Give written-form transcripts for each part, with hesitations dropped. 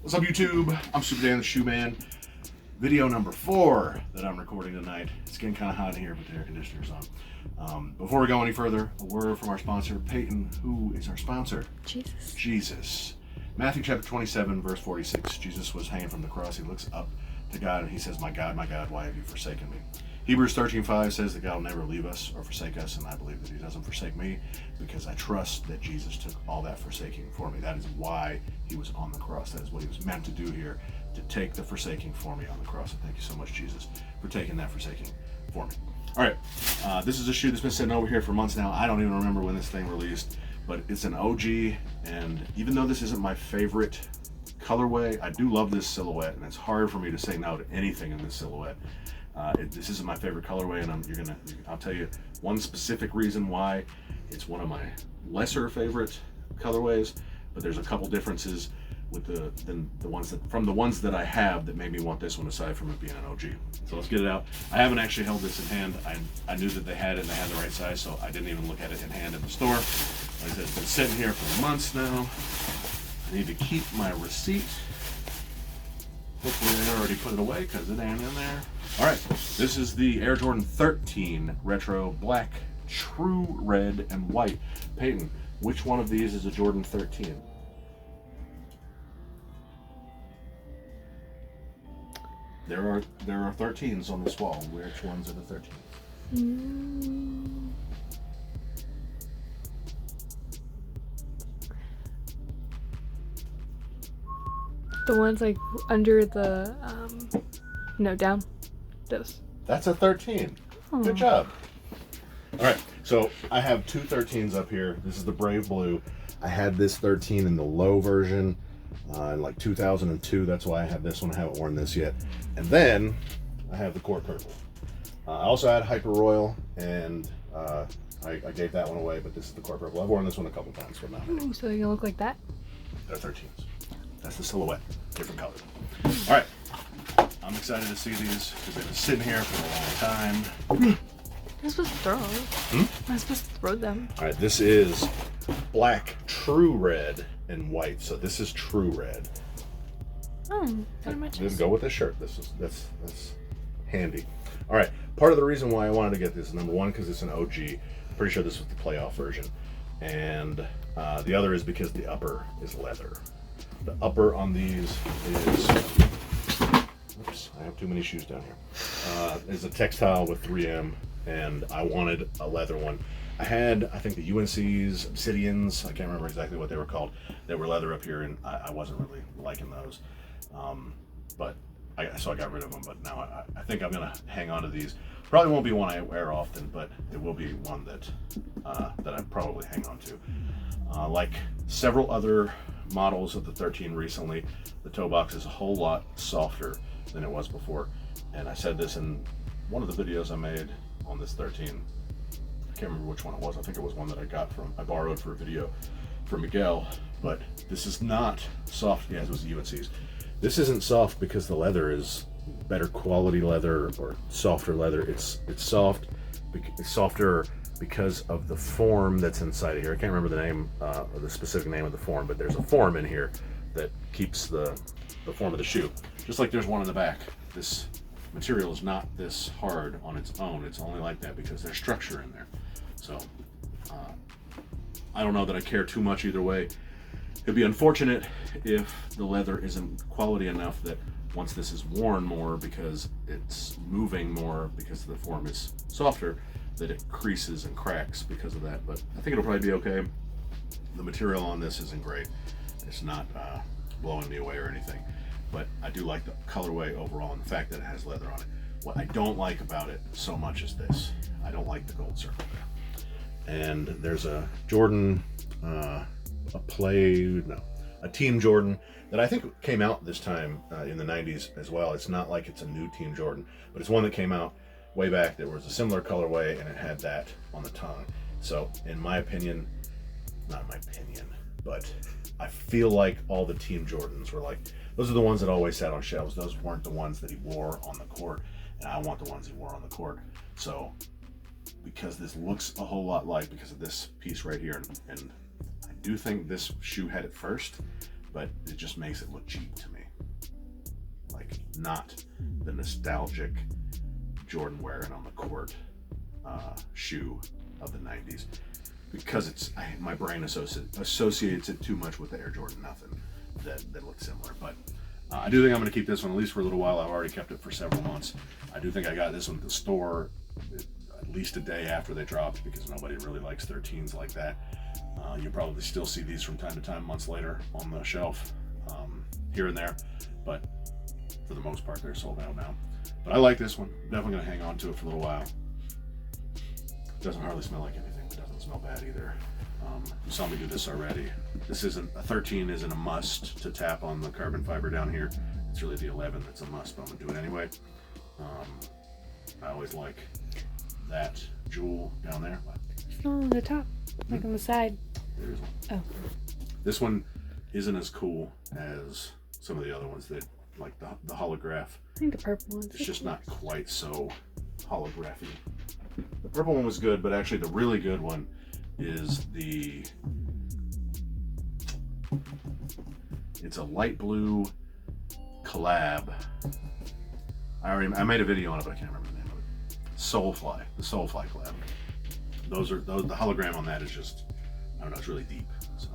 What's up, YouTube? I'm Super Dan the Shoe Man. Video number 4 that I'm recording tonight. It's getting kind of hot in here, but the air conditioner's on. Before we go any further, a word from our sponsor, Peyton. Who is our sponsor? Jesus. Jesus. Matthew chapter 27, verse 46. Jesus was hanging from the cross. He looks up to God and he says, my God, why have you forsaken me? Hebrews 13:5 says that God will never leave us or forsake us, and I believe that he doesn't forsake me because I trust that Jesus took all that forsaking for me. That is why he was on the cross. That is what he was meant to do here, to take the forsaking for me on the cross. And thank you so much, Jesus, for taking that forsaking for me. All right, this is a shoe that's been sitting over here for months now. I don't even remember when this thing released, but it's an OG, and even though this isn't my favorite colorway, I do love this silhouette, and it's hard for me to say no to anything in this silhouette. This isn't my favorite colorway, and I'll tell you one specific reason why it's one of my lesser favorite colorways. But there's a couple differences with the ones that I have that made me want this one, aside from it being an OG. So let's get it out. I haven't actually held this in hand. I knew that they had it and they had the right size, so I didn't even look at it in hand in the store. Like I said, it's been sitting here for months now. I need to keep my receipt. Hopefully they already put it away because it ain't in there. All right, this is the Air Jordan 13 Retro Black, True Red, and White. Peyton, which one of these is a Jordan 13? There are 13s on this wall. Which ones are the 13s? The ones like under the no, down. Those. That's a 13. Aww. Good job. All right, so I have two 13s up here. This is the Brave Blue. I had this 13 in the low version in like 2002. That's why I have this one. I haven't worn this yet. And then I have the Court Purple. I also had Hyper Royal, and I gave that one away, but this is the Court Purple. I've worn this one a couple times, but not many. Ooh, so they can look like that? They're 13s. That's the silhouette, different color. All right, I'm excited to see these because they've been sitting here for a long time. I'm supposed to throw. I'm supposed to throw them. All right, this is Black, True Red, and White. So this is True Red. Oh, very much. Just go with this shirt. That's handy. All right, part of the reason why I wanted to get this is number one because it's an OG. Pretty sure this was the playoff version, and the other is because the upper is leather. The upper on these is, oops, I have too many shoes down here, is a textile with 3M, and I wanted a leather one. I had, I think, the UNC's Obsidians, I can't remember exactly what they were called, they were leather up here, and I wasn't really liking those. So I got rid of them, but now I think I'm going to hang on to these. Probably won't be one I wear often, but it will be one that I probably hang on to. Like several other models of the 13 recently, the toe box is a whole lot softer than it was before. And I said this in one of the videos I made on this 13. I can't remember which one it was. I think it was one that I borrowed for a video for Miguel, but this is not soft. Yeah, it was the UNC's. This isn't soft because the leather is better quality leather or softer leather. It's soft. It's softer because of the form that's inside of here. I can't remember the name or the specific name of the form, but there's a form in here that keeps the form of the shoe. Just like there's one in the back. This material is not this hard on its own. It's only like that because there's structure in there. So I don't know that I care too much either way. It'd be unfortunate if the leather isn't quality enough that once this is worn more because it's moving more because the form is softer, that it creases and cracks because of that. But I think it'll probably be okay. The material on this isn't great. It's not blowing me away or anything, but I do like the colorway overall and the fact that it has leather on it. What I don't like about it so much is this. I don't like the gold circle there. And there's a Jordan, a Team Jordan that I think came out this time in the 90s as well. It's not like it's a new Team Jordan, but it's one that came out way back. There was a similar colorway and it had that on the tongue. So in my opinion, not my opinion, but I feel like all the Team Jordans were like, those are the ones that always sat on shelves. Those weren't the ones that he wore on the court, and I want the ones he wore on the court. So because this looks a whole lot like, because of this piece right here, and I do think this shoe had it first, but it just makes it look cheap to me. Like, not the nostalgic Jordan wearing on the court shoe of the 90s, because my brain associates it too much with the Air Jordan Nothing that looks similar. But I do think I'm going to keep this one at least for a little while. I've already kept it for several months. I do think I got this one at the store at least a day after they dropped, because nobody really likes 13s like that. You'll probably still see these from time to time, months later, on the shelf here and there, but for the most part they're sold out now. But I like this one. Definitely going to hang on to it for a little while. Doesn't hardly smell like anything, but doesn't smell bad either. You saw me do this already. This isn't a 13 isn't a must to tap on the carbon fiber down here. It's really the 11 that's a must, but I'm gonna do it anyway. I always like that jewel down there. It's not on the top, like on the side. There's one. Oh. This one isn't as cool as some of the other ones that, like the holograph. I think the purple one's It's just not quite so holography. The purple one was good, but actually the really good one is it's a light blue collab. I made a video on it, but I can't remember the name of it. Soulfly, the Soulfly collab. The hologram on that is just, I don't know, it's really deep. So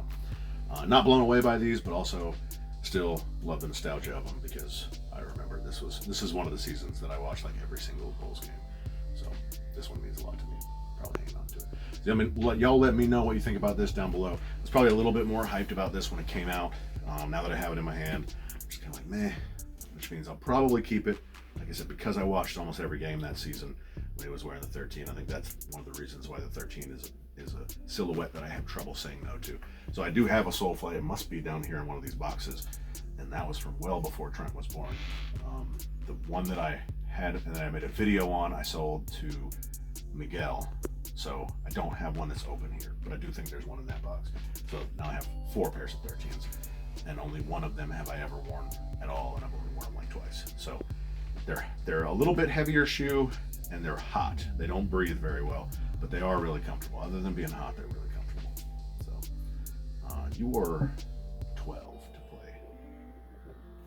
not blown away by these, but also still love the nostalgia of them, because I remember this is one of the seasons that I watched like every single Bulls game. So this one means a lot to me. Probably hanging on to it. So, I mean, y'all let me know what you think about this down below. I was probably a little bit more hyped about this when it came out. Now that I have it in my hand, I'm just kind of like, meh, which means I'll probably keep it. Like I said, because I watched almost every game that season when he was wearing the 13, I think that's one of the reasons why the 13 is a silhouette that I have trouble saying no to. So I do have a Soulfly. It must be down here in one of these boxes, and that was from well before Trent was born. The one that I had and that I made a video on, I sold to Miguel. So I don't have one that's open here, but I do think there's one in that box. So now I have 4 pairs of 13s, and only one of them have I ever worn at all, and I've only worn them like twice. So they're a little bit heavier shoe, and they're hot. They don't breathe very well, but they are really comfortable. Other than being hot, they're really comfortable. So you were 12 to play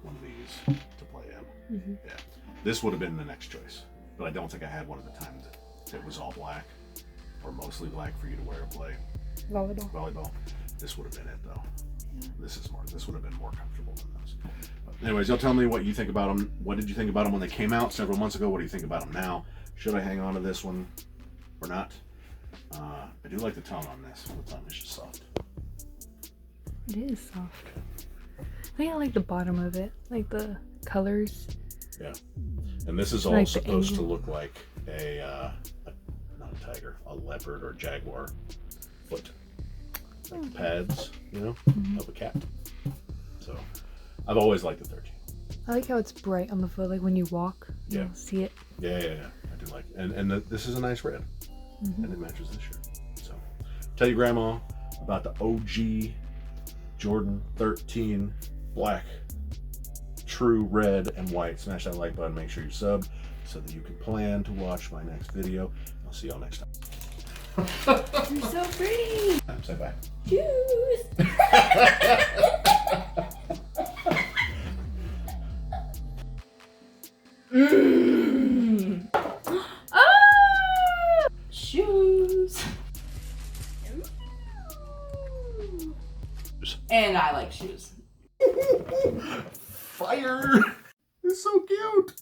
one of these to play in. Mm-hmm. Yeah, this would have been the next choice, but I don't think I had one at the time that was all black or mostly black for you to wear to play volleyball. This would have been it though. This would have been more comfortable than those. But anyways, y'all tell me what you think about them. What did you think about them when they came out several months ago? What do you think about them now? Should I hang on to this one or not? I do like the tongue on this. The tongue is just soft. It is soft. I think I like the bottom of it, like the colors. Yeah, and this is all like supposed to look like not a tiger, a leopard or jaguar foot. Like the pads, of a cat. So I've always liked the 13. I like how it's bright on the foot, like when you walk, you'll see it. Yeah. I do like it. And this is a nice red, and it matches this shirt. So tell your grandma about the OG Jordan 13 black, true red and white. Smash that like button, make sure you sub so that you can plan to watch my next video. I'll see y'all next time. You're so pretty. Say bye. Shoes. Ah! Shoes. And I like shoes. Fire! It's so cute.